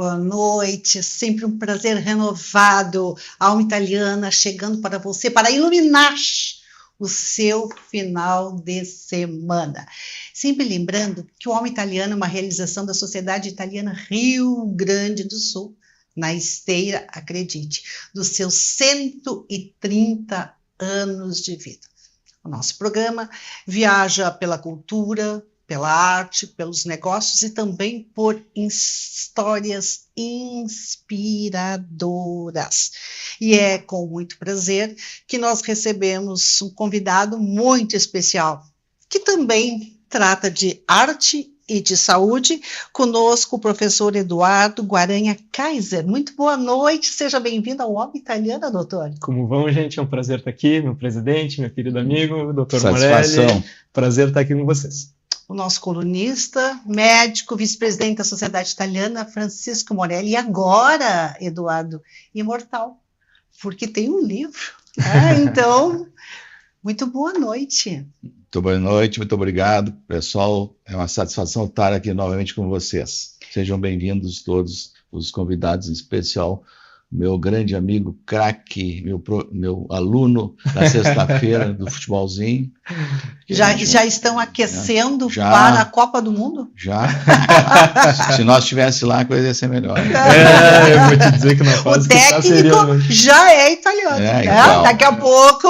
Boa noite, sempre um prazer renovado. Alma Italiana chegando para você para iluminar o seu final de semana. Sempre lembrando que o Alma Italiana é uma realização da Sociedade Italiana Rio Grande do Sul, na esteira, acredite, dos seus 130 anos de vida. O nosso programa viaja pela cultura, pela arte, pelos negócios e também por histórias inspiradoras. E é com muito prazer que nós recebemos um convidado muito especial, que também trata de arte e de saúde. Conosco o professor Eduardo Guaranha Kaiser. Muito boa noite, seja bem-vindo ao Alma Italiana, doutor. Como vão, gente? É um prazer estar aqui, meu presidente, meu querido amigo, doutor Satisfação. Morelli. Prazer estar aqui com vocês. O nosso colunista, médico, vice-presidente da Sociedade Italiana, Francisco Morelli. E agora, Eduardo, imortal, porque tem um livro. Então, muito boa noite. Muito boa noite, muito obrigado, pessoal. É uma satisfação estar aqui novamente com vocês. Sejam bem-vindos todos os convidados, em especial meu grande amigo, craque, meu aluno da sexta-feira do futebolzinho. Já estão aquecendo para a Copa do Mundo? Já. Se nós estivéssemos lá, a coisa ia ser melhor. Eu vou te dizer que na fase o técnico já é italiano. Então. Daqui a pouco.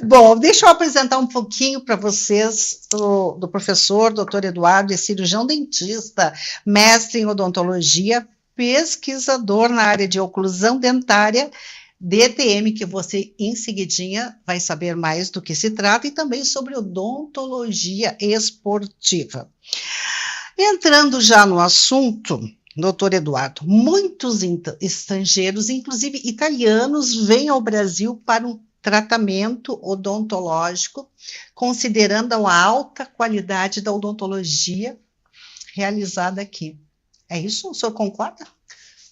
Bom, deixa eu apresentar um pouquinho para vocês do professor Dr. Eduardo, é cirurgião dentista, mestre em odontologia, pesquisador na área de oclusão dentária, DTM, que você em seguidinha vai saber mais do que se trata, e também sobre odontologia esportiva. Entrando já no assunto, doutor Eduardo, muitos estrangeiros, inclusive italianos, vêm ao Brasil para um tratamento odontológico, considerando a alta qualidade da odontologia realizada aqui. É isso? O senhor concorda?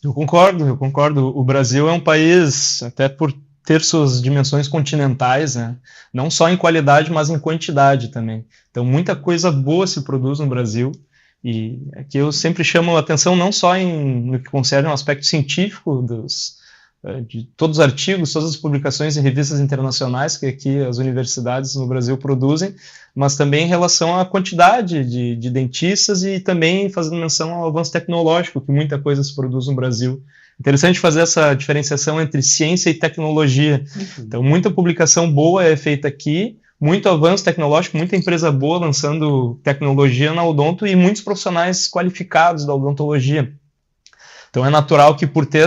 Eu concordo. O Brasil é um país, até por ter suas dimensões continentais, né? Não só em qualidade, mas em quantidade também. Então, muita coisa boa se produz no Brasil. E aqui eu sempre chamo a atenção não só no que concerne ao aspecto científico de todos os artigos, todas as publicações em revistas internacionais que aqui as universidades no Brasil produzem, mas também em relação à quantidade de dentistas e também fazendo menção ao avanço tecnológico, que muita coisa se produz no Brasil. Interessante fazer essa diferenciação entre ciência e tecnologia. Então, muita publicação boa é feita aqui, muito avanço tecnológico, muita empresa boa lançando tecnologia na odonto e muitos profissionais qualificados da odontologia. Então, é natural que por ter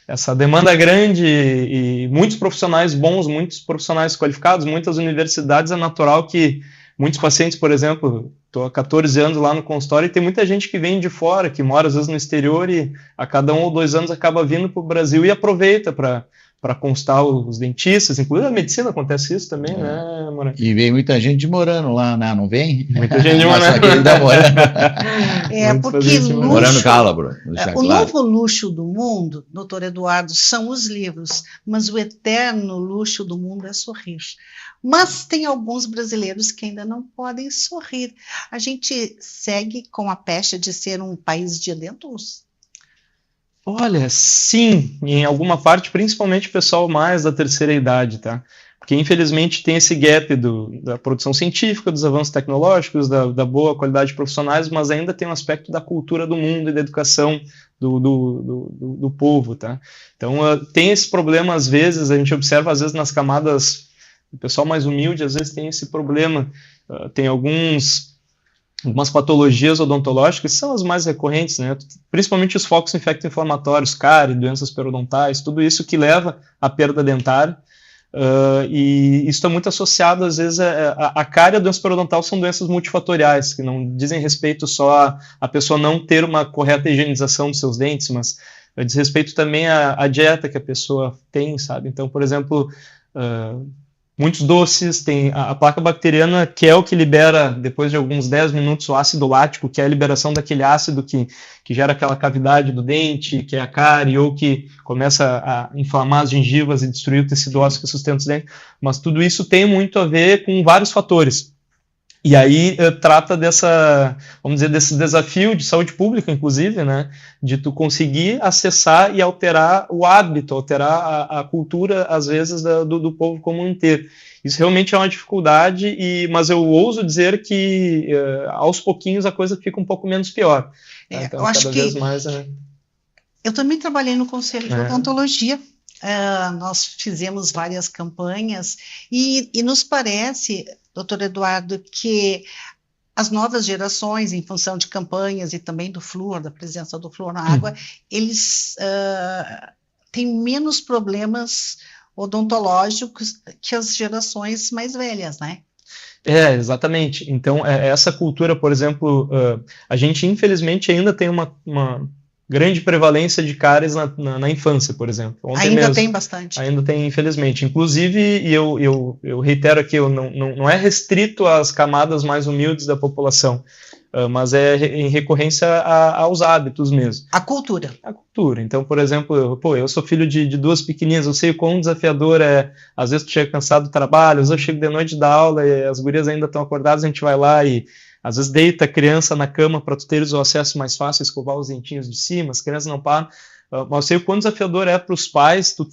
essa demanda grande e muitos profissionais bons, muitos profissionais qualificados, muitas universidades, é natural que muitos pacientes, por exemplo, estou há 14 anos lá no consultório e tem muita gente que vem de fora, que mora às vezes no exterior e a cada 1 ou 2 anos acaba vindo para o Brasil e aproveita para consultar os dentistas, inclusive a medicina acontece isso também, né, Morano? E vem muita gente morando lá, né? Não vem? Muita gente morando. Porque luxo, morando Calabro. O novo luxo do mundo, doutor Eduardo, são os livros, mas o eterno luxo do mundo é sorrir. Mas tem alguns brasileiros que ainda não podem sorrir. A gente segue com a pecha de ser um país de dentos? Olha, sim, em alguma parte, principalmente o pessoal mais da terceira idade, tá? Porque, infelizmente, tem esse gap da produção científica, dos avanços tecnológicos, da boa qualidade de profissionais, mas ainda tem um aspecto da cultura do mundo e da educação do povo, tá? Então, tem esse problema, às vezes, a gente observa, às vezes, nas camadas, o pessoal mais humilde, às vezes, tem esse problema. Tem algumas patologias odontológicas são as mais recorrentes, né? Principalmente os focos infecto-inflamatórios, cárie, doenças periodontais, tudo isso que leva à perda dentária, e isso está muito associado, às vezes, a cárie e a doença periodontal são doenças multifatoriais, que não dizem respeito só a pessoa não ter uma correta higienização dos seus dentes, mas diz respeito também à dieta que a pessoa tem, sabe? Então, por exemplo, muitos doces, tem a placa bacteriana, que é o que libera, depois de alguns 10 minutos, o ácido lático, que é a liberação daquele ácido que gera aquela cavidade do dente, que é a cárie, ou que começa a inflamar as gengivas e destruir o tecido ósseo que sustenta os dentes. Mas tudo isso tem muito a ver com vários fatores. E aí trata vamos dizer, desse desafio de saúde pública, inclusive, né, de tu conseguir acessar e alterar o hábito, alterar a cultura, às vezes, do povo como um inteiro. Isso realmente é uma dificuldade, mas eu ouso dizer que aos pouquinhos a coisa fica um pouco menos pior. Então, eu acho cada vez mais... Eu também trabalhei no Conselho de Odontologia. Nós fizemos várias campanhas e nos parece, doutor Eduardo, que as novas gerações, em função de campanhas e também do flúor, da presença do flúor na água, eles têm menos problemas odontológicos que as gerações mais velhas, né? Exatamente. Então, essa cultura, por exemplo, a gente infelizmente ainda tem uma grande prevalência de cáries na infância, por exemplo. Ainda tem bastante. Ainda tem, infelizmente. Inclusive, e eu reitero aqui, não é restrito às camadas mais humildes da população, mas é em recorrência aos hábitos mesmo. A cultura. A cultura. Então, por exemplo, eu sou filho de duas pequenininhas, eu sei o quão desafiador é. Às vezes tu chega cansado do trabalho, às vezes eu chego de noite da aula e as gurias ainda estão acordadas, a gente vai lá e às vezes deita a criança na cama para tu teres o acesso mais fácil, escovar os dentinhos de cima, as crianças não param. Mas eu sei o quão desafiador é para os pais, tu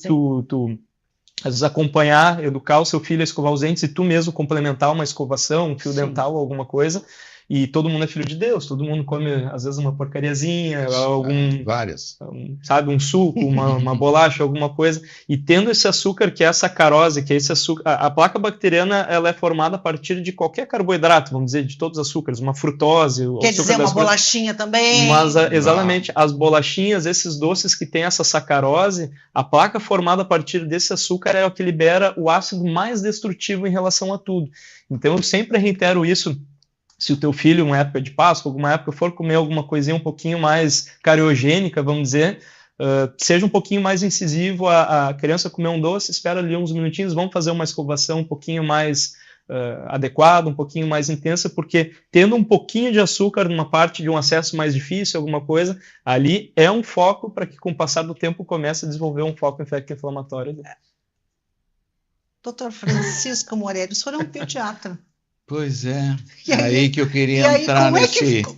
às vezes acompanhar, educar o seu filho a escovar os dentes e tu mesmo complementar uma escovação, um fio dental ou alguma coisa. E todo mundo é filho de Deus, todo mundo come, às vezes, uma porcariazinha, várias. Sabe, um suco, uma bolacha, alguma coisa, e tendo esse açúcar, que é a sacarose, que é esse açúcar, a placa bacteriana, ela é formada a partir de qualquer carboidrato, vamos dizer, de todos os açúcares, uma frutose... Quer dizer, uma bolachinha também? Mas, exatamente, as bolachinhas, esses doces que têm essa sacarose, a placa formada a partir desse açúcar é o que libera o ácido mais destrutivo em relação a tudo. Então, eu sempre reitero isso. Se o teu filho, uma época de Páscoa, alguma época, for comer alguma coisinha um pouquinho mais cariogênica, vamos dizer, seja um pouquinho mais incisivo, a criança comer um doce, espera ali uns minutinhos, vamos fazer uma escovação um pouquinho mais adequada, um pouquinho mais intensa, porque tendo um pouquinho de açúcar numa parte de um acesso mais difícil, alguma coisa, ali é um foco para que com o passar do tempo comece a desenvolver um foco infecto-inflamatório. Doutor Francisco Morelli, o senhor é um pediatra. Pois é, aí que eu queria entrar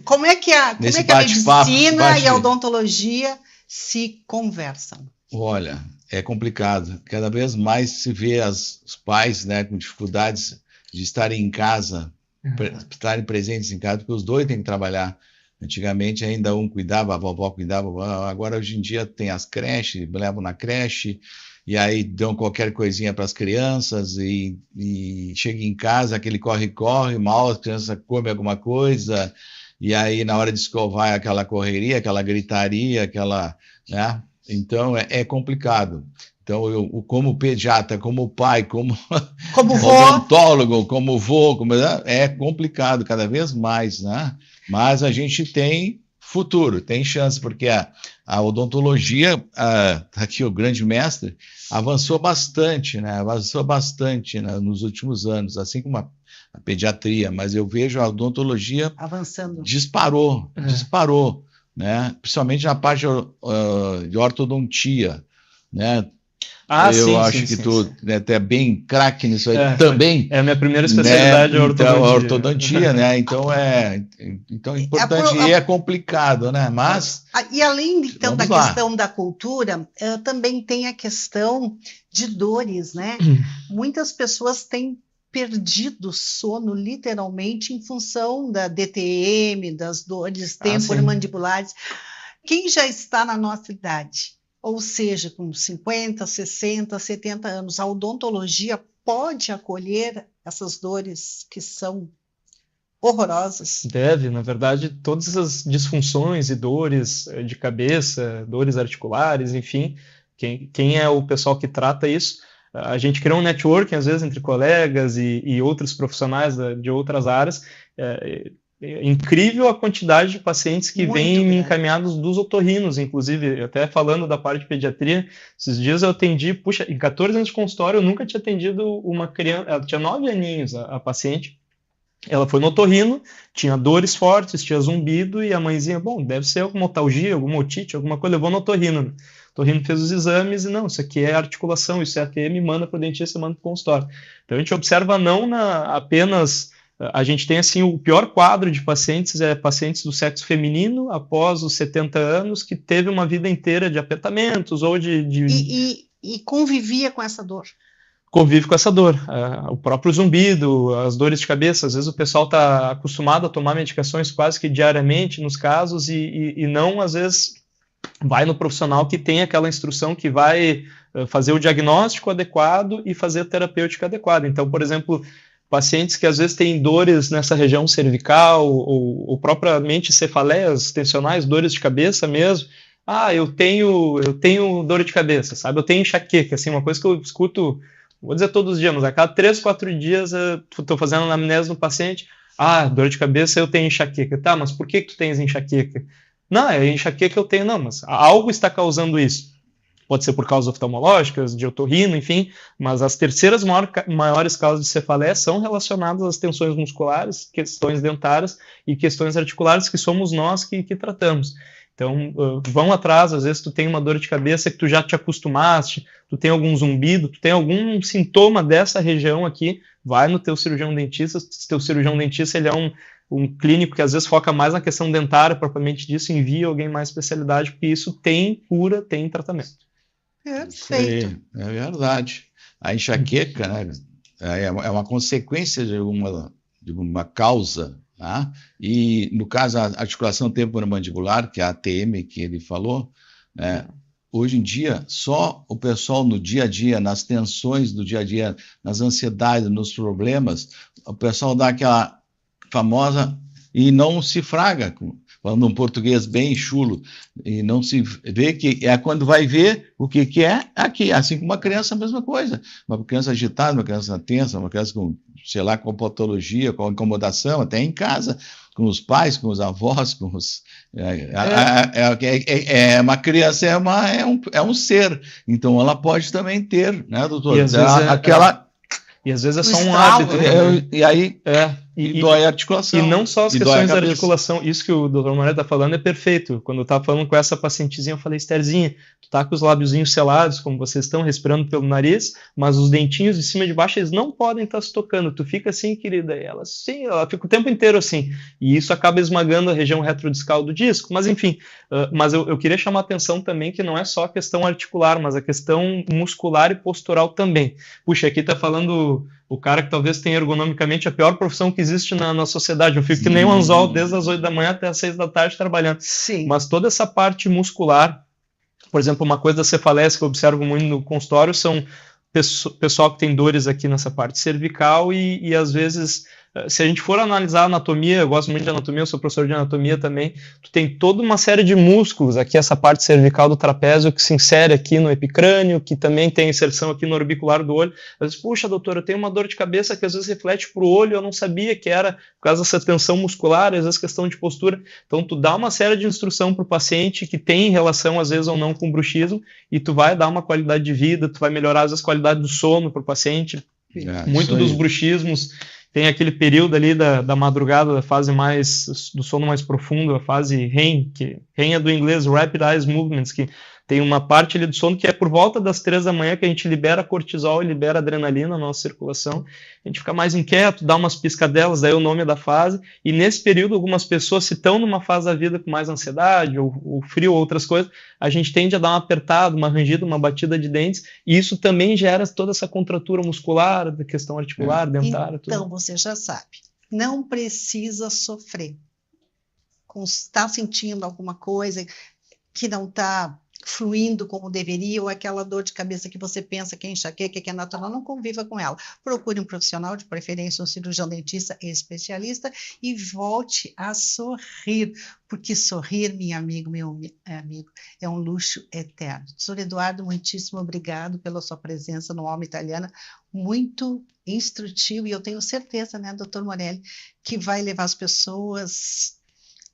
como é que a medicina e a odontologia se conversam? Olha, é complicado. Cada vez mais se vê os pais, né, com dificuldades de estarem em casa, estarem presentes em casa, porque os dois têm que trabalhar. Antigamente ainda um cuidava, a vovó cuidava, agora hoje em dia tem as creches, levam na creche, e aí dão qualquer coisinha para as crianças e chega em casa, aquele corre-corre, mal as crianças comem alguma coisa, e aí na hora de escovar aquela correria, aquela gritaria, né? Então é complicado. Então eu como pediatra, como pai, como odontólogo, como vô, é complicado cada vez mais, né? Mas a gente tem futuro, tem chance, porque a odontologia, aqui o grande mestre, avançou bastante, né? Nos últimos anos, assim como a pediatria, mas eu vejo a odontologia avançando. Disparou, né? Principalmente na parte de ortodontia, né? Eu acho que tu é bem craque nisso aí também. É a minha primeira especialidade, né? Então, a ortodontia, né? Então é importante e é complicado, né? Mas e além então da questão da cultura, também tem a questão de dores, né? Muitas pessoas têm perdido sono literalmente em função da DTM, das dores temporomandibulares. Quem já está na nossa idade, ou seja, com 50, 60, 70 anos, a odontologia pode acolher essas dores que são horrorosas? Deve, na verdade, todas essas disfunções e dores de cabeça, dores articulares, enfim, quem é o pessoal que trata isso, a gente cria um networking, às vezes, entre colegas e outros profissionais de outras áreas. É incrível a quantidade de pacientes que vêm encaminhados dos otorrinos, inclusive, até falando da parte de pediatria, esses dias eu atendi, em 14 anos de consultório, eu nunca tinha atendido uma criança, ela tinha 9 aninhos, a paciente, ela foi no otorrino, tinha dores fortes, tinha zumbido, e a mãezinha, deve ser alguma otalgia, alguma otite, alguma coisa, levou no otorrino. O otorrino fez os exames e não, isso aqui é articulação, isso é ATM, manda para o dentista, manda para o consultório. Então a gente observa não apenas a gente tem assim o pior quadro de pacientes pacientes do sexo feminino após os 70 anos que teve uma vida inteira de apertamentos ou E convivia com essa dor. Convive com essa dor, o próprio zumbido, as dores de cabeça. Às vezes o pessoal está acostumado a tomar medicações quase que diariamente nos casos e não, às vezes, vai no profissional que tem aquela instrução que vai fazer o diagnóstico adequado e fazer a terapêutica adequada. Então, por exemplo, pacientes que às vezes têm dores nessa região cervical ou propriamente cefaleias tensionais, dores de cabeça mesmo. Eu tenho dor de cabeça, sabe? Eu tenho enxaqueca, assim, uma coisa que eu escuto, vou dizer todos os dias, mas a cada 3, 4 dias eu estou fazendo anamnese no paciente. Dor de cabeça, eu tenho enxaqueca. Tá, mas por que tu tens enxaqueca? Não, é enxaqueca eu tenho, não, mas algo está causando isso. Pode ser por causas oftalmológicas, de otorrino, enfim, mas as terceiras maiores causas de cefaleia são relacionadas às tensões musculares, questões dentárias e questões articulares, que somos nós que tratamos. Então, vão atrás, às vezes tu tem uma dor de cabeça que tu já te acostumaste, tu tem algum zumbido, tu tem algum sintoma dessa região aqui, vai no teu cirurgião dentista. Se teu cirurgião dentista ele é um clínico que às vezes foca mais na questão dentária, propriamente disso, envia alguém mais especialidade, porque isso tem cura, tem tratamento. Perfeito. É verdade. A enxaqueca, né, é uma consequência de uma causa, tá? E no caso a articulação temporomandibular, que é a ATM que ele falou, né, hoje em dia só o pessoal no dia a dia, nas tensões do dia a dia, nas ansiedades, nos problemas, o pessoal dá aquela famosa e não se fraga, falando um português bem chulo, e não se vê que é quando vai ver o que é aqui, assim como uma criança, a mesma coisa, uma criança agitada, uma criança tensa, uma criança com, sei lá, com patologia, com incomodação, até em casa, com os pais, com os avós, com os... uma criança é um ser, então ela pode também ter, né, doutor? E às vezes é só um hábito. E aí... E dói a articulação. E não só as questões da articulação. Isso que o Dr. Morelli está falando é perfeito. Quando eu estava falando com essa pacientezinha, eu falei, Estherzinha, tu tá com os lábiozinhos selados, como vocês estão, respirando pelo nariz, mas os dentinhos de cima e de baixo, eles não podem estar se tocando. Tu fica assim, querida. E ela, sim, ela fica o tempo inteiro assim. E isso acaba esmagando a região retrodiscal do disco. Mas enfim, mas eu queria chamar a atenção também que não é só a questão articular, mas a questão muscular e postural também. Puxa, aqui está falando o cara que talvez tenha ergonomicamente a pior profissão que existe na sociedade. Eu fico que nem um anzol desde as 8 da manhã até as 6 da tarde trabalhando. Sim. Mas toda essa parte muscular, por exemplo, uma coisa das cefaleias que eu observo muito no consultório são pessoal que tem dores aqui nessa parte cervical e às vezes, se a gente for analisar a anatomia, eu gosto muito de anatomia, eu sou professor de anatomia também, tu tem toda uma série de músculos aqui, essa parte cervical do trapézio que se insere aqui no epicrânio, que também tem inserção aqui no orbicular do olho. Às vezes, puxa, doutor, eu tenho uma dor de cabeça que às vezes reflete para o olho, eu não sabia que era por causa dessa tensão muscular, às vezes questão de postura. Então, tu dá uma série de instrução para o paciente que tem relação, às vezes, ou não com o bruxismo, e tu vai dar uma qualidade de vida, tu vai melhorar, às vezes, a qualidade do sono para o paciente. Muito dos bruxismos tem aquele período ali da madrugada, da fase do sono mais profundo, a fase REM, que REM é do inglês Rapid Eye Movements, que tem uma parte ali do sono que é por volta das 3 da manhã que a gente libera cortisol e libera adrenalina na nossa circulação, a gente fica mais inquieto, dá umas piscadelas, daí o nome da fase, e nesse período algumas pessoas, se estão numa fase da vida com mais ansiedade, ou frio, ou outras coisas, a gente tende a dar uma apertada, uma rangida, uma batida de dentes, e isso também gera toda essa contratura muscular, da questão articular, dentária, tudo. Então, você já sabe, não precisa sofrer. Está sentindo alguma coisa que não está fluindo como deveria, ou aquela dor de cabeça que você pensa que é enxaqueca, que é natural, não conviva com ela. Procure um profissional, de preferência um cirurgião dentista especialista, e volte a sorrir, porque sorrir, meu amigo, é um luxo eterno. Doutor Eduardo, muitíssimo obrigado pela sua presença no Alma Italiana, muito instrutivo, e eu tenho certeza, né, doutor Morelli, que vai levar as pessoas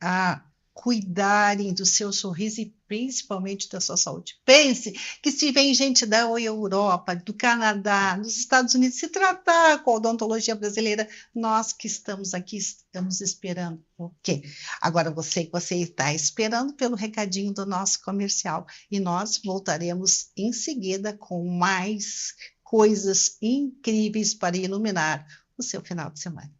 a cuidarem do seu sorriso e principalmente da sua saúde. Pense que se vem gente da Europa, do Canadá, dos Estados Unidos se tratar com a odontologia brasileira, nós que estamos aqui estamos esperando o quê? Agora você está esperando pelo recadinho do nosso comercial e nós voltaremos em seguida com mais coisas incríveis para iluminar o seu final de semana.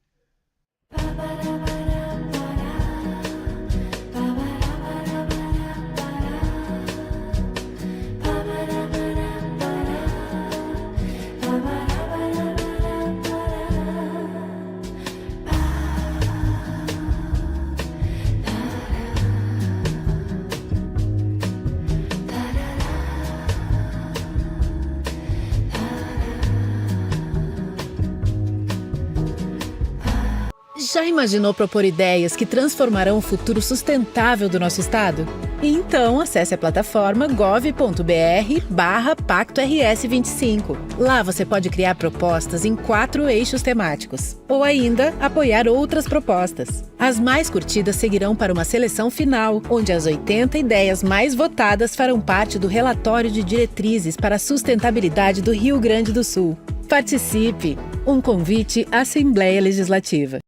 Já imaginou propor ideias que transformarão o futuro sustentável do nosso estado? Então, acesse a plataforma gov.br/PactoRS25. Lá você pode criar propostas em 4 eixos temáticos, ou ainda apoiar outras propostas. As mais curtidas seguirão para uma seleção final, onde as 80 ideias mais votadas farão parte do relatório de diretrizes para a sustentabilidade do Rio Grande do Sul. Participe! Um convite à Assembleia Legislativa.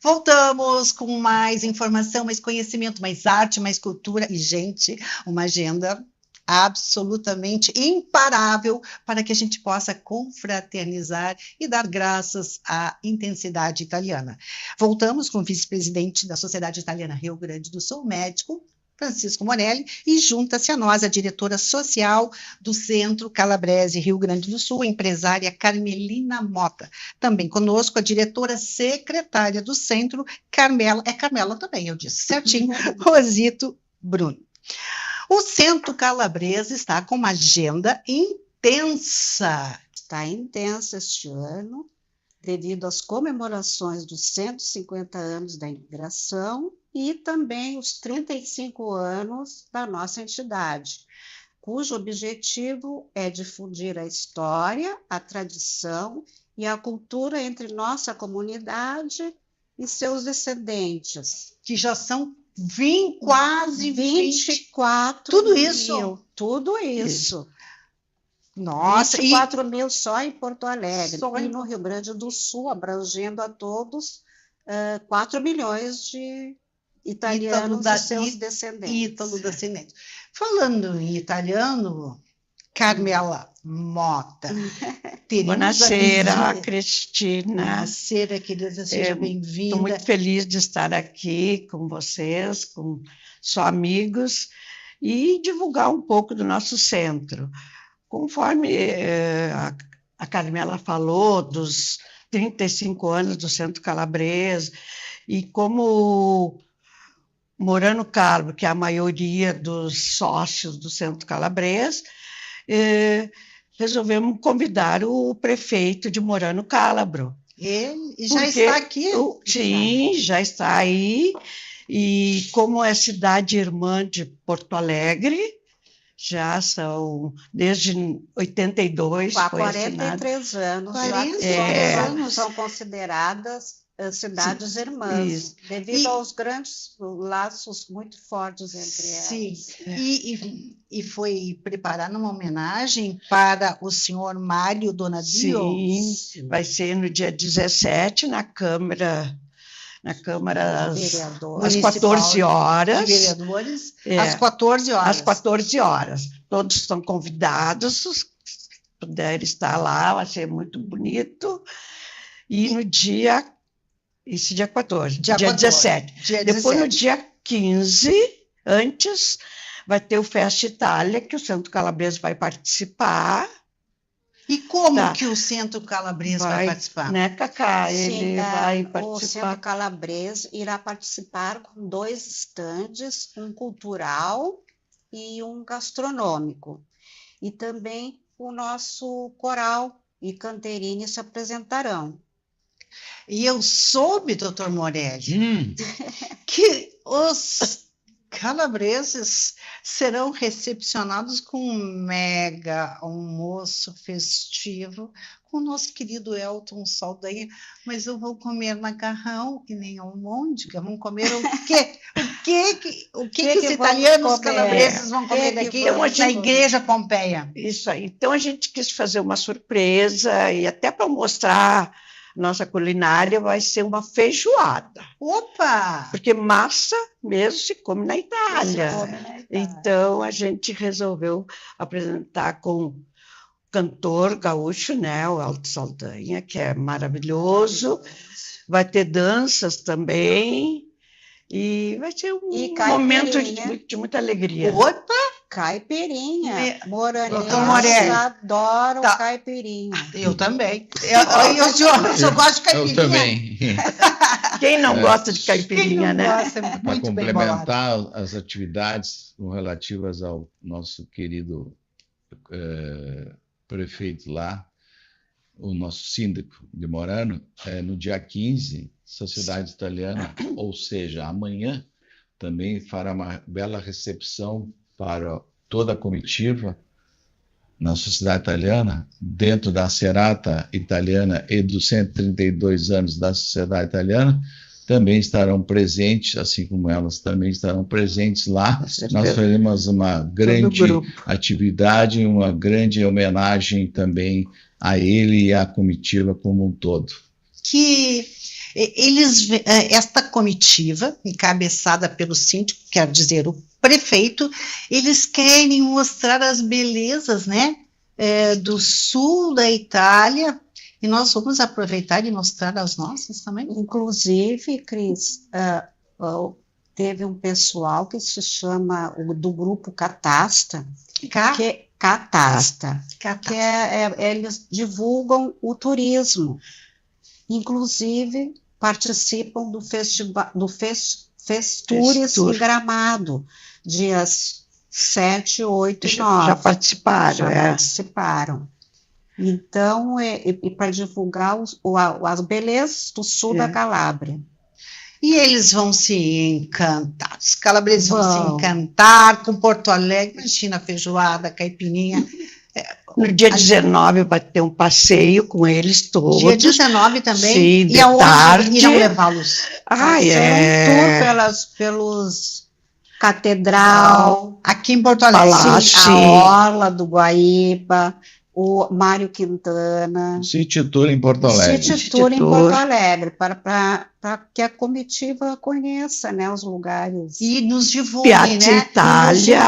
Voltamos com mais informação, mais conhecimento, mais arte, mais cultura e, gente, uma agenda absolutamente imparável para que a gente possa confraternizar e dar graças à intensidade italiana. Voltamos com o vice-presidente da Sociedade Italiana Rio Grande do Sul, médico Francisco Morelli, e junta-se a nós a diretora social do Centro Calabrese Rio Grande do Sul, a empresária Carmelina Mota. Também conosco a diretora secretária do Centro, Carmela também, eu disse certinho, Rosito Bruno. O Centro Calabrese está com uma agenda intensa. Está intensa este ano, devido às comemorações dos 150 anos da imigração e também os 35 anos da nossa entidade, cujo objetivo é difundir a história, a tradição e a cultura entre nossa comunidade e seus descendentes. Que já são quase 24 tudo mil. Isso? Tudo isso. Nossa, 24 mil só em Porto Alegre e no Rio Grande do Sul, abrangendo a todos 4 milhões de italianos e seus descendentes. Falando em italiano, Carmela Mota. Buonasera, Cristina. Buonasera, querida, seja bem-vinda. Estou muito feliz de estar aqui com vocês, com seus amigos, e divulgar um pouco do nosso centro. Conforme a Carmela falou, dos 35 anos do Centro Calabrese, e como Morano Calabro, que é a maioria dos sócios do Centro Calabrese, resolvemos convidar o prefeito de Morano Calabro. Ele já está aqui? Sim, já está aí. E como é cidade irmã de Porto Alegre, já são desde 82. Há 43 anos. 43 anos são consideradas cidades irmãs, devido aos grandes laços muito fortes entre elas. Sim, e foi preparada uma homenagem para o senhor Mário Donadio? Sim, vai ser no dia 17, na Câmara às 14 horas. Vereadores, às 14 horas. Às 14 horas. Todos estão convidados, se puderem estar lá, vai ser muito bonito. E no dia... Isso, dia 14, dia 17. Depois, no dia 15, antes, vai ter o Festa Itália, que o Centro Calabrese vai participar. E como que o Centro Calabrese vai participar? Né, Cacá? Ele vai participar. O Centro Calabrese irá participar com 2 estandes, um cultural e um gastronômico. E também o nosso coral e canterine se apresentarão. E eu soube, doutor Morelli, que os calabreses serão recepcionados com um mega almoço festivo com o nosso querido Elton Saldanha. Mas eu vou comer macarrão e nem almôndega. Vamos comer o quê? O que os italianos calabreses vão comer daqui na Igreja Pompeia? Isso aí. Então, a gente quis fazer uma surpresa e até para mostrar... Nossa culinária vai ser uma feijoada. Opa! Porque massa mesmo se come na Itália. Então, a gente resolveu apresentar com o cantor gaúcho, né, o Elton Saldanha, que é maravilhoso, vai ter danças também, e vai ser um momento de muita alegria. Opa! Caipirinha. Moranenses adoram caipirinha. Eu também. Eu gosto de caipirinha. Eu também. Quem não gosta de caipirinha, né? Para complementar as atividades relativas ao nosso querido prefeito lá, o nosso síndico de Morano, no dia 15, Sociedade Italiana, ou seja, amanhã, também fará uma bela recepção para toda a comitiva na Sociedade Italiana, dentro da Serata Italiana e dos 132 anos da Sociedade Italiana, também estarão presentes, assim como elas também estarão presentes lá. Nós faremos uma grande atividade, uma grande homenagem também a ele e à comitiva como um todo. Esta comitiva, encabeçada pelo síndico, quer dizer, o prefeito, eles querem mostrar as belezas, né, do sul da Itália, e nós vamos aproveitar e mostrar as nossas também. Inclusive, Cris, teve um pessoal que se chama, do grupo Catasta, eles divulgam o turismo, inclusive participam do Festures em Gramado, dias 7, 8 e 9. Já participaram. Participaram. Então, para divulgar as belezas do sul da Calábria. E eles vão se encantar, os calabreses vão se encantar com Porto Alegre, imagina a feijoada, a caipirinha. No dia 19 vai ter um passeio com eles todos. Dia 19 também? Sim, de tarde. Irão levá-los? Um tour pelos Catedral, aqui em Porto Alegre. Palácio, a Orla do Guaíba, o Mário Quintana. City Tour em Porto Alegre. City Tour em Porto Alegre, para que a comitiva conheça, né, os lugares. E nos divulgue, Piazza Itália.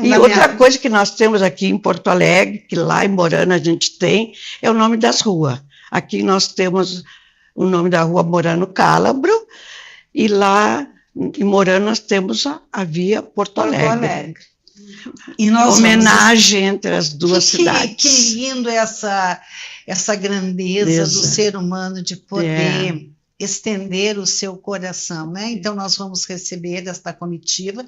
E outra coisa que nós temos aqui em Porto Alegre, que lá em Morano a gente tem, é o nome das ruas. Aqui nós temos o nome da rua Morano Cálabro, e lá em Morano nós temos a Via Porto Alegre. E nós homenagem entre as duas cidades. Que lindo essa grandeza do ser humano de poder estender o seu coração, né? Então nós vamos receber esta comitiva,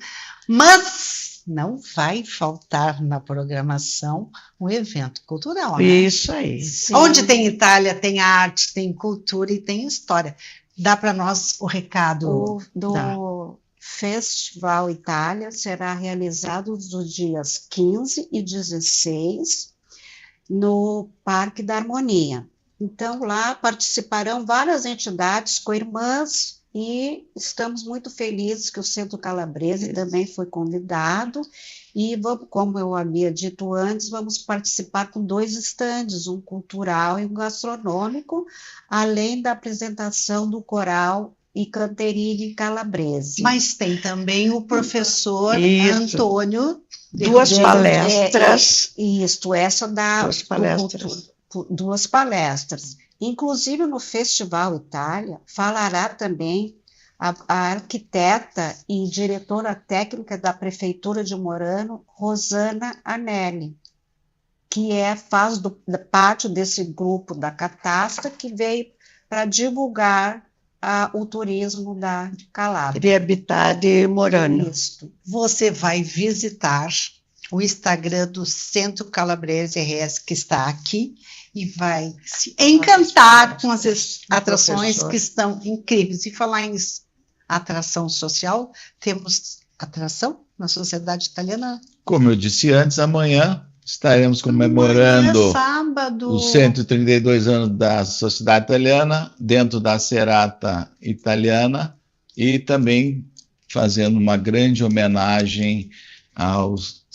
mas não vai faltar na programação um evento cultural, né? Isso aí. Sim. Onde tem Itália, tem arte, tem cultura e tem história. Dá para nós o recado do Festival Itália será realizado nos dias 15 e 16 no Parque da Harmonia. Então, lá participarão várias entidades co-irmãs e estamos muito felizes que o Centro Calabrese também foi convidado e, como eu havia dito antes, vamos participar com 2 estandes, um cultural e um gastronômico, além da apresentação do coral e canteria Calabrese. Mas tem também o professor Antônio. 2 palestras. Essa dá 2 palestras. 2 palestras. Inclusive, no Festival Itália, falará também a arquiteta e diretora técnica da Prefeitura de Morano, Rosana Anelli, que faz parte desse grupo da Catasta, que veio para divulgar o turismo da Calábria. Rehabitar de Morano. Isso. Você vai visitar o Instagram do Centro Calabrese RS, que está aqui, e vai se encantar com as atrações que estão incríveis. E falar em atração social, temos atração na Sociedade Italiana? Como eu disse antes, amanhã estaremos comemorando os 132 anos da Sociedade Italiana, dentro da Serata Italiana, e também fazendo uma grande homenagem aos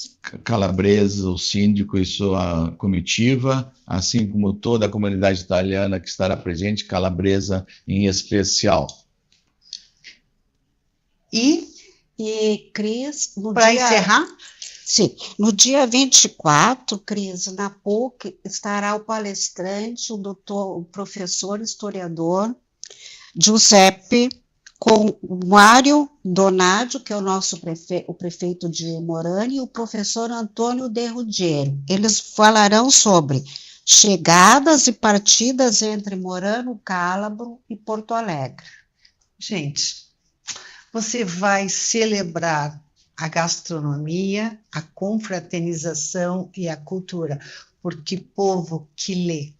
calabreses, o síndico e sua comitiva, assim como toda a comunidade italiana que estará presente, calabresa em especial. E Cris, para encerrar? Sim, no dia 24, Cris, na PUC, estará o palestrante, o professor historiador Giuseppe, com o Mário Donadio, que é o prefeito de Morani, e o professor Antônio De Ruggiero. Eles falarão sobre chegadas e partidas entre Morano, Cálabro e Porto Alegre. Gente, você vai celebrar a gastronomia, a confraternização e a cultura, porque povo que lê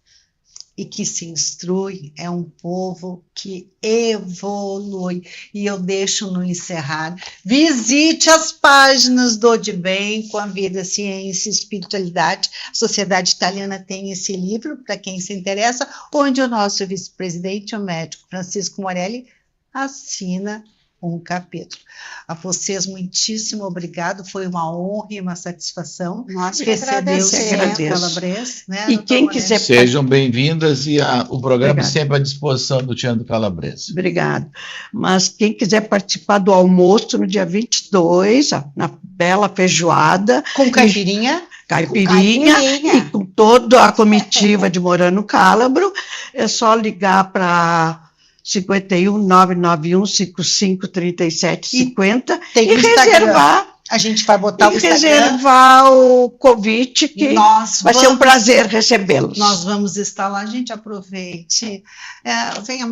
e que se instrui é um povo que evolui. E eu deixo no encerrar. Visite as páginas do De Bem com a Vida, Ciência e Espiritualidade. A Sociedade Italiana tem esse livro, para quem se interessa, onde o nosso vice-presidente, o médico Francisco Morelli, assina um capítulo. A vocês, muitíssimo obrigado, foi uma honra e uma satisfação receber o Centro Calabres. Né, e quem quiser... Sejam bem-vindas e o programa sempre à disposição do Tiano Calabrese. Obrigado. Mas quem quiser participar do almoço no dia 22, na bela feijoada... Com caipirinha. E com toda a comitiva de Morano Cálabro, é só ligar para 51 991 55 37 50 e reservar. A gente vai botar o Instagram. Reservar o convite, que vai ser um prazer recebê-los. Nós vamos estar lá, a gente aproveite.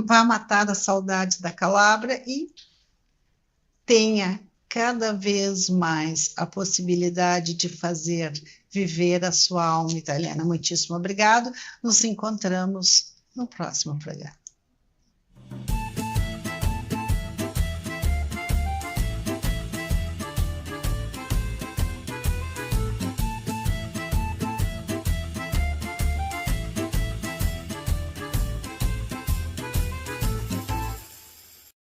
Vá matar a saudade da Calabria e tenha cada vez mais a possibilidade de fazer viver a sua alma italiana. Muitíssimo obrigado. Nos encontramos no próximo programa.